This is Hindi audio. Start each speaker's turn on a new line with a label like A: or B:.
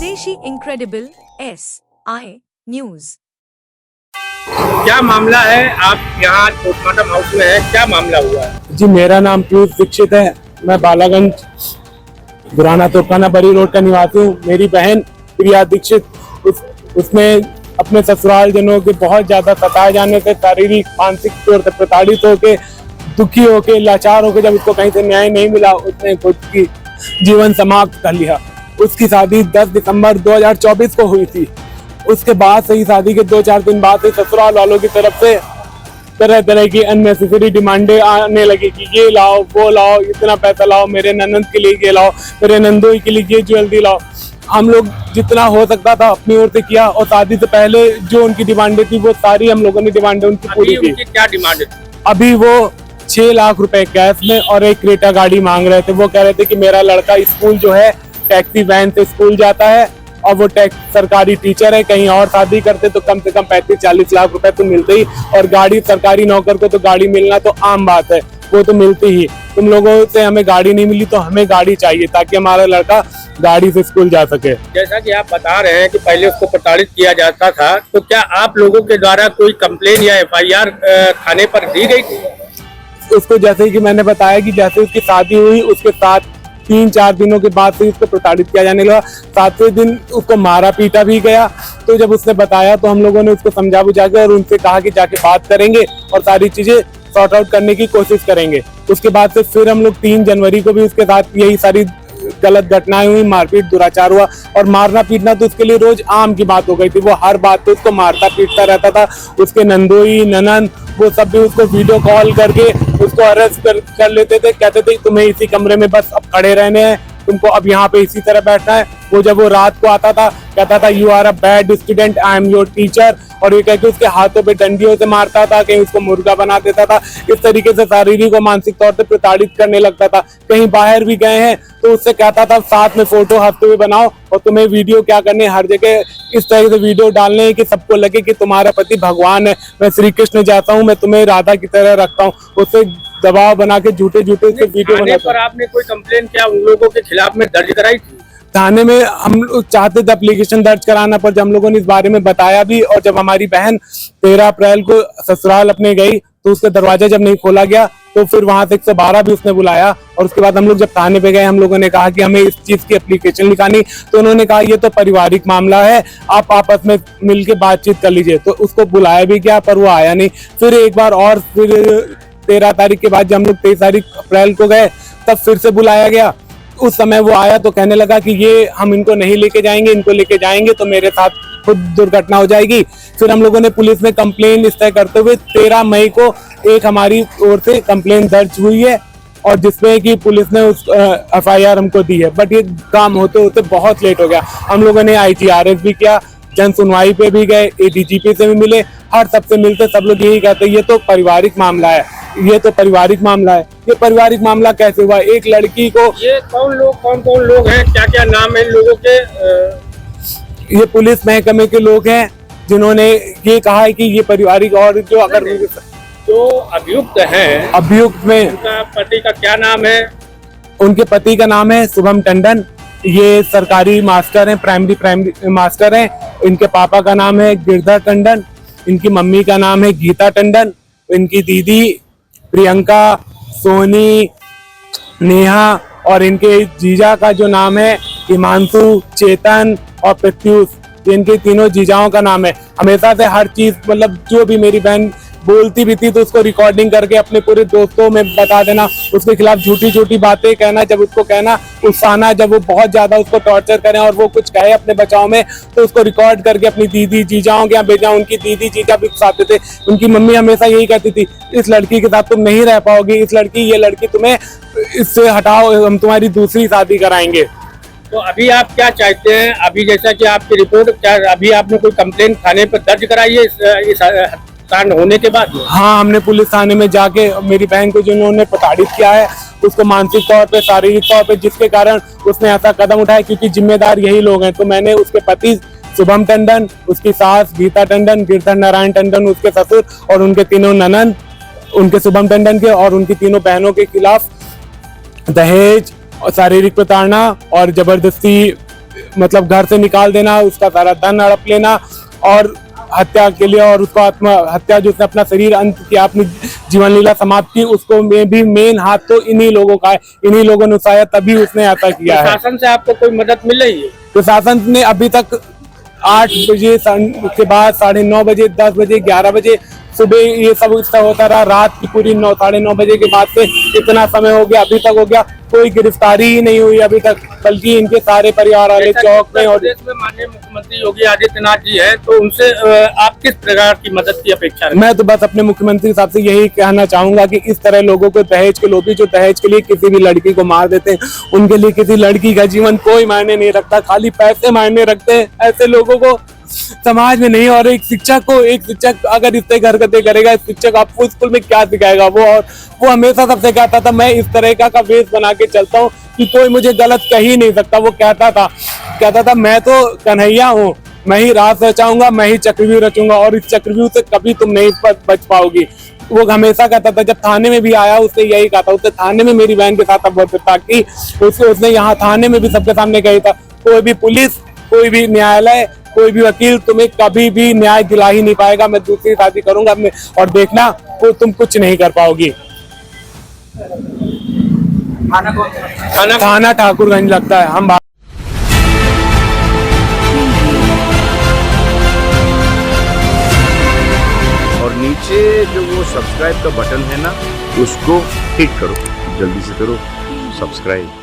A: स्वदेशी इनक्रेडिबल SI न्यूज।
B: क्या मामला है? आप यहाँ पोस्टमार्टम हाउस में है, क्या मामला हुआ है?
C: जी, मेरा नाम पीयूष दीक्षित है। मैं बालागंज पुराना तोपखाना बरी रोड का निवासी हूँ। मेरी बहन प्रिया दीक्षित उसने अपने ससुराल जनों के बहुत ज्यादा सताए जाने से शारीरिक मानसिक तौर पर प्रताड़ित होके, दुखी होके, लाचार होके, जब उसको कहीं से न्याय नहीं मिला, उसने खुद की जीवन समाप्त कर लिया। उसकी शादी 10 दिसंबर 2024 को हुई थी। उसके बाद से ही शादी के 2-4 दिन बाद से ससुराल वालों की तरफ से तरह तरह की अननेसेसरी डिमांडें आने लगी कि ये लाओ, वो लाओ, इतना पैसा लाओ, मेरे ननद के लिए ये लाओ, मेरे नंदोई के लिए ये ज्वेलरी लाओ। हम लोग जितना हो सकता था अपनी ओर से किया, और शादी से पहले जो उनकी डिमांडें थी वो सारी हम लोगों ने डिमांडें उनकी पूरी की।
B: क्या डिमांड थी?
C: अभी वो 6 लाख रुपए कैश में और एक क्रेटा गाड़ी मांग रहे थे। वो कह रहे थे कि मेरा लड़का स्कूल जो है टैक्सी वैन से स्कूल जाता है और वो सरकारी टीचर है, कहीं और शादी करते तो कम से कम 35-40 लाख रुपए तो मिलते ही, और गाड़ी सरकारी नौकर को तो गाड़ी मिलना तो आम बात है, वो तो मिलती ही। तुम लोगों से हमें गाड़ी नहीं मिली तो हमें गाड़ी चाहिए ताकि हमारा लड़का गाड़ी से स्कूल जा सके।
B: जैसा कि आप बता रहे हैं कि पहले उसको प्रताड़ित किया जाता था, तो क्या आप लोगों के द्वारा कोई कंप्लेन या FIR थाने पर दी गई थी?
C: उसको जैसे ही कि मैंने बताया कि जैसे उसकी शादी हुई उसके साथ 3-4 दिनों के बाद से उसको प्रताड़ित किया जाने लगा। 7वें दिन उसको मारा पीटा भी गया। तो जब उसने बताया तो हम लोगों ने उसको समझा बुझा के और उनसे कहा कि जाके बात करेंगे और सारी चीजें सॉर्ट आउट करने की कोशिश करेंगे। उसके बाद से फिर हम लोग 3 जनवरी को भी उसके साथ यही सारी गलत घटनाएं हुई, मारपीट, दुराचार हुआ। और मारना पीटना तो उसके लिए रोज आम की बात हो गई थी। वो हर बात पे उसको मारता पीटता रहता था। उसके नंदोई ननन वो सब भी उसको वीडियो कॉल करके उसको अरेस्ट कर लेते थे। कहते थे तुम्हें इसी कमरे में बस अब खड़े रहने हैं, तुमको अब यहाँ पे इसी तरह बैठना है। वो जब वो रात को आता था कहता था you are a bad student, I am your teacher, और ये कह के उसके हाथों पे डंडियों से मारता था, कहीं उसको मुर्गा बना देता था। इस तरीके से शारीरिक और मानसिक तौर पे प्रताड़ित करने लगता था। कहीं बाहर भी गए हैं तो उससे कहता था साथ में फोटो हफ्ते में बनाओ और तुम्हें वीडियो क्या करने, हर जगह इस तरह से वीडियो डालने हैं कि सबको लगे कि तुम्हारा पति भगवान है, मैं श्री कृष्ण जाता हूँ, मैं तुम्हें राधा की तरह रखता हूँ। उससे दबाव बना के झूठे वीडियो बनाते।
B: पर आपने कोई कंप्लेन क्या उन लोगों के खिलाफ में दर्ज कराई थी?
C: थाने में हम लोग चाहते थे एप्लीकेशन दर्ज कराना, पर जब हम लोगों ने इस बारे में बताया भी, और जब हमारी बहन 13 अप्रैल को ससुराल अपने गई तो उसका दरवाजा जब नहीं खोला गया तो फिर वहां से 112 भी उसने बुलाया। और उसके बाद हम लोग जब थाने पे गए, हम लोगों ने कहा कि हमें इस चीज की एप्लीकेशन लिखानी, तो उन्होंने कहा ये तो पारिवारिक मामला है, आप आपस में मिलके बातचीत कर लीजिए। तो उसको बुलाया भी गया पर वो आया नहीं। फिर एक बार और फिर 13 तारीख के बाद जब हम लोग 23 अप्रैल को गए तब फिर से बुलाया गया। उस समय वो आया तो कहने लगा कि ये हम इनको नहीं लेके जाएंगे, इनको लेके जाएंगे तो मेरे साथ खुद दुर्घटना हो जाएगी। फिर हम लोगों ने पुलिस में कंप्लेन इस तरह करते हुए 13 मई को एक हमारी ओर से कंप्लेन दर्ज हुई है, और जिसमें कि पुलिस ने उस FIR हमको दी है। बट ये काम होते होते बहुत लेट हो गया। हम लोगों ने ITRS भी किया, जन सुनवाई पे भी गए, ADGP से भी मिले, हर सबसे मिलते सब लोग यही कहते ये तो पारिवारिक मामला है, ये तो पारिवारिक मामला है। ये पारिवारिक मामला कैसे हुआ? एक लड़की को,
B: ये कौन लोग हैं, क्या क्या नाम है इन लोगों के?
C: ये पुलिस महकमे के लोग हैं जिन्होंने ये कहा है कि ये पारिवारिक, और जो अगर
B: जो अभियुक्त हैं,
C: अभियुक्त में
B: उनका पति का क्या नाम है?
C: उनके पति का नाम है शुभम टंडन। ये सरकारी मास्टर हैं, प्राइमरी मास्टर हैं। इनके पापा का नाम है गिरधर टंडन, इनकी मम्मी का नाम है गीता टंडन, इनकी दीदी प्रियंका, सोनी, नेहा, और इनके जीजा का जो नाम है हिमांशु, चेतन और प्रत्युष। इनके तीनों जीजाओं का नाम है। हमेशा से हर चीज, मतलब जो भी मेरी बहन बोलती भी थी तो उसको रिकॉर्डिंग करके अपने पूरे दोस्तों में बता देना, उसके खिलाफ झूठी झूठी बातें कहना, जब उसको कहना उकसाना, जब वो बहुत ज्यादा उसको टॉर्चर करें और वो कुछ कहे अपने बचाव में तो उसको रिकॉर्ड करके अपनी दीदी जीजाओं के यहाँ भेजा। उनकी दीदी जीजा भी उकसाते थे। उनकी मम्मी हमेशा यही कहती थी इस लड़की के साथ तुम नहीं रह पाओगी, ये लड़की तुम्हें इससे हटाओ, हम तुम्हारी दूसरी शादी कराएंगे।
B: तो अभी आप क्या चाहते हैं? अभी जैसा कि आपकी रिपोर्ट, क्या अभी आपने कोई कंप्लेन थाने पर दर्ज कराई है इस कांड होने के बाद?
C: हाँ, हमने पुलिस थाने में जाके मेरी बहन को जिन्होंने प्रताड़ित किया है उसको मानसिक तौर पे, शारीरिक तौर पे, जिसके कारण उसने ऐसा कदम उठाया, क्योंकि जिम्मेदार यही लोग हैं। तो मैंने उसके पति शुभम टंडन, उसकी सास गीता टंडन, गिरधर नारायण टंडन उसके ससुर, और उनके तीनों ननद, उनके शुभम टंडन के और उनकी तीनों बहनों के खिलाफ दहेज और शारीरिक प्रताड़ना और जबरदस्ती मतलब घर से निकाल देना, उसका सारा धन हड़प लेना और हत्या के लिए, और उसको आत्महत्या जो उसने अपना शरीर अंत किया, अपनी जीवन लीला समाप्त की, उसको में भी मेन हाथ तो इन्हीं लोगों का है। इन्हीं लोगों ने उठाया, तभी उसने ऐसा किया है।
B: प्रशासन से आपको कोई मदद मिल रही है?
C: प्रशासन ने अभी तक 8 बजे के बाद 9:30 बजे, 10 बजे, 11 बजे सुबह ये सब इसका होता रहा। रात की पूरी 9, 9:30 बजे के बाद से इतना समय हो गया, अभी तक हो गया, कोई गिरफ्तारी ही नहीं हुई अभी तक, बल्कि इनके सारे परिवार वाले चौक में। और
B: प्रदेश में माननीय मुख्यमंत्री योगी आदित्यनाथ जी है, तो उनसे आप किस प्रकार की मदद की अपेक्षा रखते हैं?
C: मैं तो बस अपने मुख्यमंत्री साहब से यही कहना चाहूंगा कि इस तरह लोगों को दहेज के लोभी, जो दहेज के लिए किसी भी लड़की को मार देते हैं, उनके लिए किसी लड़की का जीवन कोई मायने नहीं रखता, खाली पैसे मायने रखते हैं। ऐसे लोगों को समाज में नहीं, और एक शिक्षक अगर इस तरह हरकतें करेगा, शिक्षक आपको स्कूल में क्या सिखाएगा? वो हमेशा सबसे कहता था, मैं इस तरह का वेश बना के चलता हूँ कि कोई मुझे गलत कह ही नहीं सकता। वो कहता था मैं तो कन्हैया हूँ, मैं ही राज रचाऊंगा, मैं ही चक्रव्यूह रचूंगा, और इस चक्रव्यूह से कभी तुम नहीं बच पाओगी। वो हमेशा कहता था। जब थाने में भी आया उसने यही कहा था, उसने थाने में मेरी बहन के साथ बहुत ताकि उसने यहाँ थाने में भी सबके सामने कही था, कोई भी पुलिस, कोई भी न्यायालय, कोई भी वकील तुम्हें कभी भी न्याय दिला ही नहीं पाएगा। मैं दूसरी शादी करूंगा और देखना वो तुम कुछ नहीं कर पाओगी। थाना ठाकुरगंज लगता है। हम
D: और नीचे जो वो सब्सक्राइब का बटन है ना, उसको हिट करो, जल्दी से करो सब्सक्राइब।